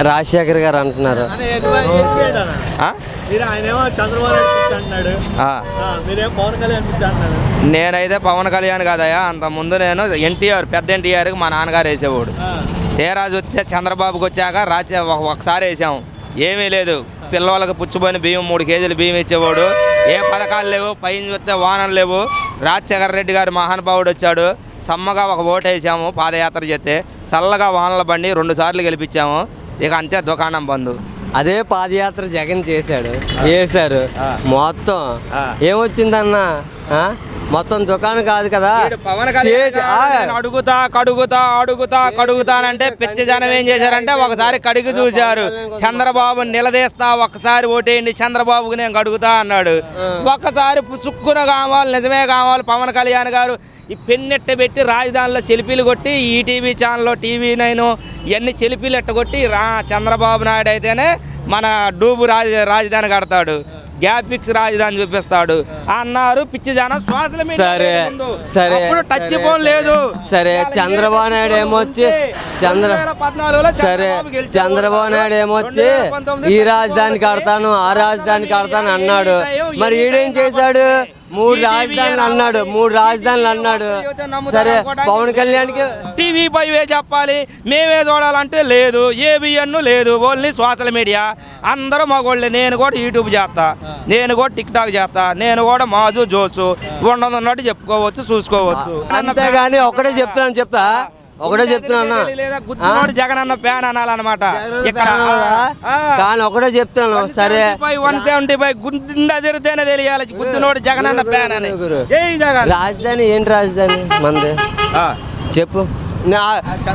రాజశేఖర్ గారు అంటున్నారు. నేనైతే పవన్ కళ్యాణ్ కాదయ్యా, అంత ముందు నేను పెద్ద ఎన్టీఆర్కి మా నాన్నగారు వేసేవాడు. తేరాజు వచ్చే చంద్రబాబుకి వచ్చాక ఒకసారి వేసాము, ఏమీ లేదు. పిల్లవాళ్ళకి పుచ్చిపోయిన బియ్యం 3 కేజీలు బియ్యం ఇచ్చేవాడు. ఏ పథకాలు లేవు, పైన చూస్తే వాహనం లేవు. రాజశేఖర రెడ్డి గారు మహానుభావుడు వచ్చాడు, సమ్మగా ఒక ఓటు వేసాము. పాదయాత్ర చేస్తే చల్లగా వానల బండి 2 సార్లు గెలిపించాము. ఇక అంతే, దుకాణం బంధు. అదే పాదయాత్ర జగన్ చేశారు మొత్తం. ఏమొచ్చిందన్నా, మొత్తం దుకాణం కాదు కదా. కడుగుతానంటే పిచ్చి జనం ఏం చేశారంటే ఒకసారి కడిగి చూశారు. చంద్రబాబు నిలదీస్తా, ఒక్కసారి ఓటేయండి చంద్రబాబుకి నేను కడుగుతా అన్నాడు. ఒక్కసారి సుక్కున కావాలి, నిజమే కావాలి. పవన్ కళ్యాణ్ గారు ఈ పెన్నెట్ట పెట్టి రాజధానిలో సెల్ఫీలు కొట్టి, ఈటీవీ ఛానల్లో TV9 ఇవన్నీ సెల్ఫీలు ఎట్టగొట్టి చంద్రబాబు నాయుడు అయితేనే మన డూబు రాజధాని కడతాడు, గ్యాపిక్స్ రాజధాని చూపిస్తాడు అన్నారు. పిచ్చి జనం శ్వాసల మీద టచ్ ఫోన్ లేదు. సరే చంద్రబాబు నాయుడు ఏమొచ్చి చంద్రబాబు నాయుడు ఏమొచ్చి ఈ రాజధాని కడతాను, ఆ రాజధాని కడతాను అన్నాడు. మరి ఈడేం చేశాడు? 3 రాజధానులు అన్నాడు. సరే పవన్ కళ్యాణ్కి TV5 చెప్పాలి, మేమే చూడాలంటే లేదు. ABN లేదు, ఓన్లీ సోషల్ మీడియా. అందరూ మగోళ్ళే. నేను కూడా యూట్యూబ్ చేస్తా, నేను కూడా టిక్టాక్ చేస్తా, నేను కూడా మాజు జోసు ఉన్నట్టు చెప్పుకోవచ్చు, చూసుకోవచ్చు. అంతేగాని ఒకటే చెప్తున్నా జగన్ అన్న ఫ్యాన్ అనాలన్నమాట. కానీ ఒకటే చెప్తున్నాను. సరే 175 గుండె తిరిగితేనే తెలియాలి బుద్ధినోడు జగన్ అన్న ఫ్యాన్ అని. రాజధాని ఏంటి? రాజధాని మంది చెప్పు.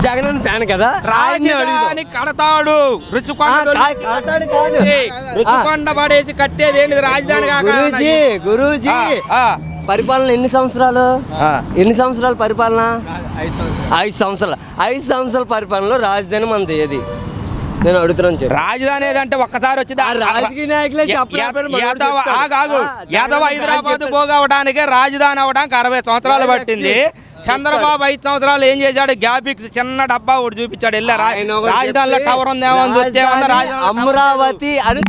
జగన్ ఫ్యాన్ కదా. రాజధాని కడతాడు, రుచికొండ పడేసి కట్టేది ఏంటి రాజధాని? గురూజీ పరిపాలన ఎన్ని సంవత్సరాలు పరిపాలన? 5 సంవత్సరాలు. 5 సంవత్సరాల పరిపాలనలో రాజధాని మనది ఏది? నేను అడుగుతున్నాను. రాజధాని ఏదంటే ఒక్కసారి వచ్చింది. రాజకీయ నాయకులే యాదవ్ హైదరాబాద్ పోగవడానికి రాజధాని అవడానికి 60 సంవత్సరాలు పట్టింది. చంద్రబాబు 5 సంవత్సరాలు ఏం చేశాడు? గ్యాపిక్స్ చిన్న డబ్బా ఒకటి చూపించాడు. రాజధానిలో టవర్ ఉందేమో అమరావతి అని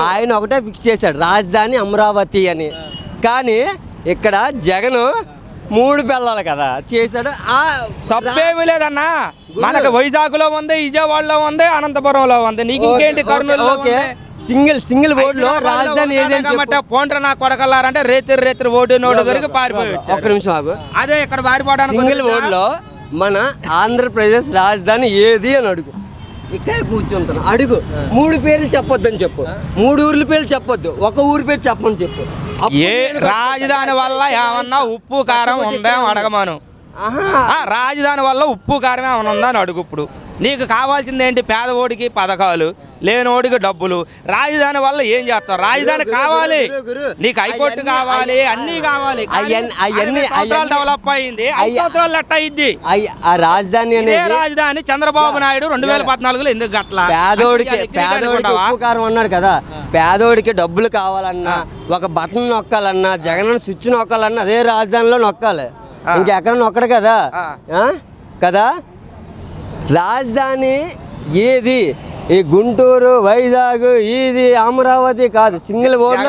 ఆయన ఒకటే ఫిక్స్ చేశాడు, రాజధాని అమరావతి అని. కానీ ఇక్కడ జగన్ 3 పిల్లలు కదా చేశాడు. తప్పేమీ లేదన్నా. మనకు వైజాగ్లో ఉంది, విజయవాడలో ఉంది, అనంతపురంలో ఉంది. నీకు ఇంకేంటి? కర్నూలు సింగిల్ ఓట్లో రాజధాని పోండ్ర నా కొడకల్లారంటే రేతిరి ఓటు నోటు దొరికి పారిపోయి. ఒక్క నిమిషం ఆగు. అదే ఇక్కడ పారిపోవడానికి సింగిల్ ఓట్లో మన ఆంధ్రప్రదేశ్ రాజధాని ఏది అని అడుగు. ఇక్కడే కూర్చుంటాను, అడుగు. 3 పేర్లు చెప్పొద్దని చెప్పు, 3 ఊర్ల పేర్లు చెప్పొద్దు, ఒక ఊరి పేరు చెప్పని చెప్పు. ఏ రాజధాని వల్ల ఏమన్నా ఉప్పు కారం ఉందేమో అడగమాను. రాజధాని వల్ల ఉప్పు కారం ఏమన్నా ఉందా అని అడుగు. ఇప్పుడు నీకు కావాల్సింది ఏంటి? పేదవాడికి పథకాలు, లేనోడికి డబ్బులు. రాజధాని వల్ల ఏం చేస్తావు? రాజధాని కావాలి నీకు, హైకోర్టు కావాలి, అన్నీ కావాలి. డెవలప్ అయింది 5 సంవత్సరాలు లెట్ అయింది. ఆ రాజధాని రాజధాని చంద్రబాబు నాయుడు 2014లో ఎందుకు గట్లా? పేదోడికి ఉపకారం అన్నాడు కదా. పేదోడికి డబ్బులు కావాలన్నా, ఒక బటన్ నొక్కాలన్నా, జగన్ స్విచ్ నొక్కాలన్నా అదే రాజధానిలో నొక్కాలి, ఇంకెక్కడ నొక్కడు కదా. రాజధాని ఏది? ఈ గుంటూరు, వైజాగ్, ఇది అమరావతి కాదు. సింగిల్ ఓటు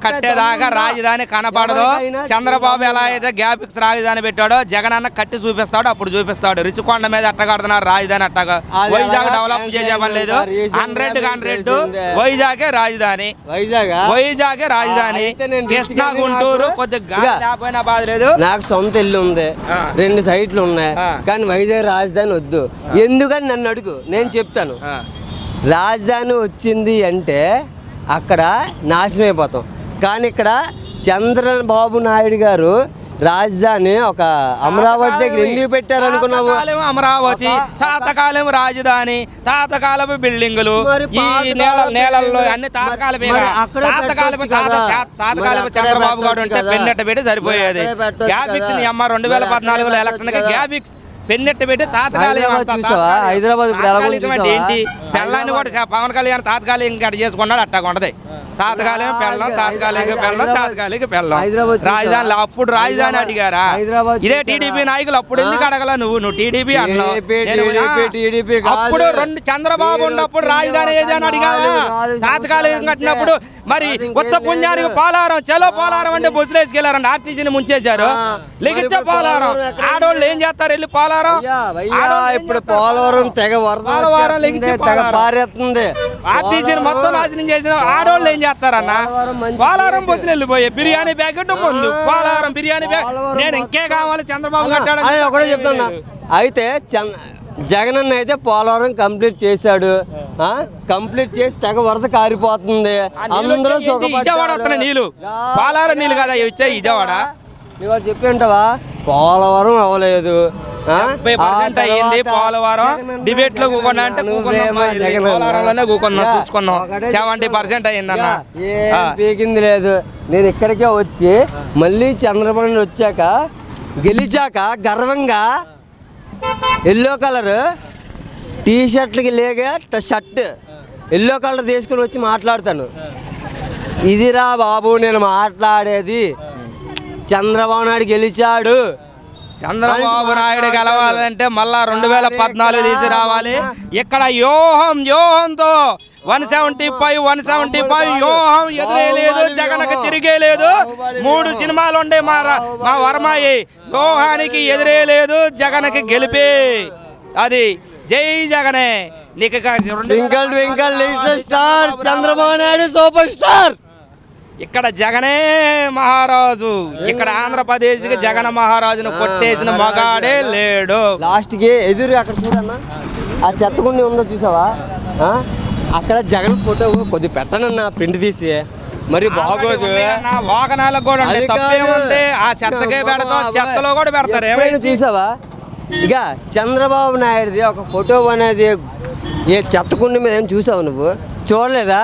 కట్టేదాకా రాజధాని కనపడదు. చంద్రబాబు ఎలా అయితే గ్యాపిక్స్ రాజధాని పెట్టాడో జగన్ అన్న కట్టి చూపిస్తాడు, అప్పుడు చూపిస్తాడు. రిచికొండ మీద అట్ట కడుతున్నారు రాజధాని, అట్టగా వైజాగ్ డెవలప్ చేసే పని లేదు. 100 వైజాగే రాజధాని, వైజాగే రాజధాని. కృష్ణా, గుంటూరు కొద్దిగా లేకపోయినా బాధ లేదు. నాకు సొంత ఇల్లు ఉంది, 2 సైట్లు ఉన్నాయి, కానీ వైజాగ్ రాజధాని వద్దు. ఎందుకని నన్ను అడుగు, నేను చెప్తాను. రాజధాని వచ్చింది అంటే అక్కడ నాశనం అయిపోతాం. కానీ ఇక్కడ చంద్రబాబు నాయుడు గారు రాజధాని ఒక అమరావతి దగ్గర ఎందుకు పెట్టారు అనుకున్నావు? అమరావతి తాతకాలం రాజధాని, తాతకాలపు బిల్డింగులు, నేలల్లో అన్ని తాతకాలపు చంద్రబాబు గారు అంటే పెన్నెట్ట పెట్టి సరిపోయేది. గ్యాపిక్స్ నీ అమ్మ 2014లో ఎలక్షన్ కి గ్యాపిక్స్ పెన్నెట్టు పెట్టి తాతకాలికం అంతా. చూసావా? హైదరాబాద్ ఇప్పుడు ఎలా ఉంది తాత్కాలికం అంటే చూసావా? ఏంటి? పెళ్ళాన్ని కూడా పవన్ కళ్యాణ్ తాత్కాలికం గట్ట చేసుకున్నాడు, అట్టా ఉండదు. తాత్కాలిక పెళ్ళం, తాత్కాలిక పెళ్ళం, తాత్కాలిక పెళ్ళం. రాజధానిలో అప్పుడు రాజధాని అడిగారా? ఇదే టీడీపీ నాయకులు అప్పుడు ఎందుకు అడగల? నువ్వు టీడీపీ అన్నావు. అప్పుడు చంద్రబాబు ఉన్నప్పుడు రాజధాని ఏదని అడిగావా? తాత్కాలికం కట్టినప్పుడు మరి ఉత్త పుణ్యానికి పోలవరం, చలో పోలవరం అంటే బస్సులు వేసుకెళ్లారండి, ఆర్టీసీని ముంచేశారు. లిగితే పోలవరం ఆడోళ్ళు ఏం చేస్తారు? వెళ్ళి పోలవరం ఇప్పుడు పోలవరం తెగ పోలవరం లిగితే తెగ పారేస్తుంది. ఆర్టీసీని మొత్తం నాశనం చేసిన ఆడోళ్ళు ఏం చేస్తారన్న? పోలవరం బస్సులు వెళ్ళిపోయి బిర్యానీ ప్యాకెట్ ముందు పోలవరం బిర్యానీ ప్యాకెట్. నేను ఇంకే కావాలి చంద్రబాబు కట్టాడు ఒకటే చెప్తున్నా. అయితే జగన్ అయితే పోలవరం కంప్లీట్ చేశాడు, కంప్లీట్ చేసి తెగ వరద కారిపోతుంది. అందరూ విజయవాడ వస్తున్న నీళ్ళు పోలవరం నీళ్ళు కదా వచ్చాయి విజయవాడ. నువ్వు చెప్పి ఉంటావా? పోలవరం అవ్వలేదు, అయింది పోలవరం. డిబేట్ లో కూకుండా అంటే పోలవరంలోనే కూకుందాం, చూసుకుందాం. 70% అయిందన్న, పీకింది లేదు. నేను ఇక్కడికే వచ్చి మళ్ళీ చంద్రబాబు వచ్చాక గెలిచాక గర్వంగా ఎల్లో కలర్ టీ షర్ట్లకి లేక షర్ట్ ఎల్లో కలర్ తీసుకుని వచ్చి మాట్లాడతాను. ఇదిరా బాబు నేను మాట్లాడేది. చంద్రబాబు నాయుడు గెలిచాడు. చంద్రబాబు నాయుడు గెలవాలంటే మళ్ళా 2014 తీసి రావాలి. ఇక్కడ యోహంతో 175 యోహం ఎదురేలేదు, జగన్కి తిరిగే లేదు. 3 సినిమాలు ఉండే మా వర్మయ్య యోహానికి ఎదురే లేదు, జగన్కి గెలిపే. అది జై జగనే. నీకు star Chandrababu Naidu super star. ఇక్కడ జగనే మహారాజు. ఇక్కడ ఆంధ్రప్రదేశ్కి జగన్ మహారాజును కొట్టేసిన మగాడే లేడు. లాస్ట్కి ఎదురు అక్కడ చూడన్నా, ఆ చెత్తకుండి ఉందో చూసావా? అక్కడ జగన్ ఫోటో కొద్ది పెట్టనన్నా ప్రింట్ తీసి, మరి బాగోదు. వాహనాలకు కూడా తప్పేముంది, ఆ చెత్తకే పెడతాం, చెత్తలో కూడా పెడతారు. ఏమైనా చూసావా? ఇక చంద్రబాబు నాయుడుది ఒక ఫోటో అనేది ఏ చెత్తకుండి మీద ఏం చూసావు నువ్వు? చూడలేదా?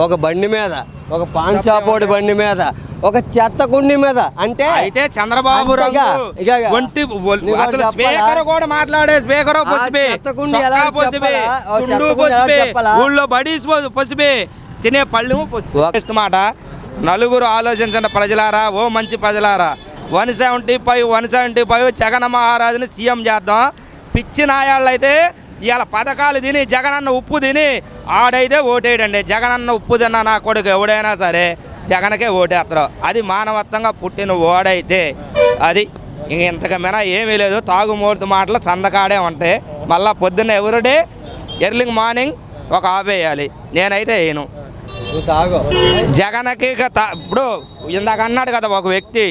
ఒక బండి మీద, ఒక పాన్ షాపోడి బండి మీద, ఒక చెత్త కుండి మీద. అంటే అయితే చంద్రబాబు అసలు స్పీకర్ కూడా మాట్లాడే స్పీకర్ పసిబే, ఊళ్ళో బడీ పసిబే, తినే పళ్ళు పసిబే మాట. నలుగురు ఆలోచించండి ప్రజలారా, ఓ మంచి ప్రజలారా. 175 జగన్ మహారాజుని సీఎం చేద్దాం. పిచ్చి నాయాళ్ళు అయితే ఇవాళ పథకాలు తిని జగనన్న ఉప్పు తిని ఆడైతే ఓటేయడండి. జగనన్న ఉప్పు తిన్నా నా కొడుకు ఎవడైనా సరే జగన్కే ఓటేస్తారు. అది మానవత్వంగా పుట్టిన ఓడైతే అది ఇంక ఇంతకమైనా ఏమీ లేదు. తాగుమూర్తి మాటలు సందకాడే ఉంటాయి. మళ్ళీ పొద్దున్న ఎవరిడే ఎర్లీ మార్నింగ్ ఒక ఆపేయాలి. నేనైతే వేయను జగన్కి. ఇప్పుడు ఇందాక అన్నాడు కదా ఒక వ్యక్తి,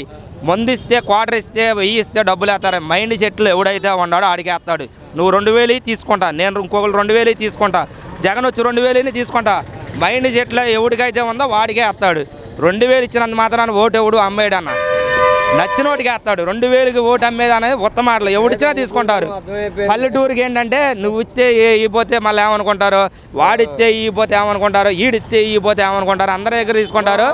మందిస్తే క్వార్టర్ ఇస్తే 1000 ఇస్తే డబ్బులు వేస్తారు. మైండ్ సెట్లు ఎవడైతే ఉన్నాడో ఆడికేస్తాడు. నువ్వు 2000 తీసుకుంటా, నేను ఇంకొకరు 2000 తీసుకుంటా, జగన్ వచ్చి 2000 తీసుకుంటా. మైండ్ సెట్లో ఎవడికైతే ఉందో వాడికే వేస్తాడు. 2000 ఇచ్చినంత మాత్రాన్ని ఓటు ఎవడు అమ్మేయడు అన్న, నచ్చిన ఓటుకి వేస్తాడు. 2000కి ఓటు అమ్మేది అనేది ఉత్తమాటలు, ఎవడిచ్చినా తీసుకుంటారు. పల్లెటూరుకి ఏంటంటే నువ్వు ఇస్తే ఇవ్వపోతే మళ్ళీ ఏమనుకుంటారు, వాడిస్తే ఇవ్వపోతే ఏమనుకుంటారు, ఈడిస్తే ఇవ్వపోతే ఏమనుకుంటారు, అందరి దగ్గర తీసుకుంటారు.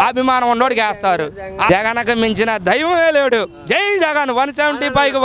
అభిమానం ఉన్నోడికి వేస్తారు. జగన్కి మించిన దైవమే లేడు. జై జగన్. 175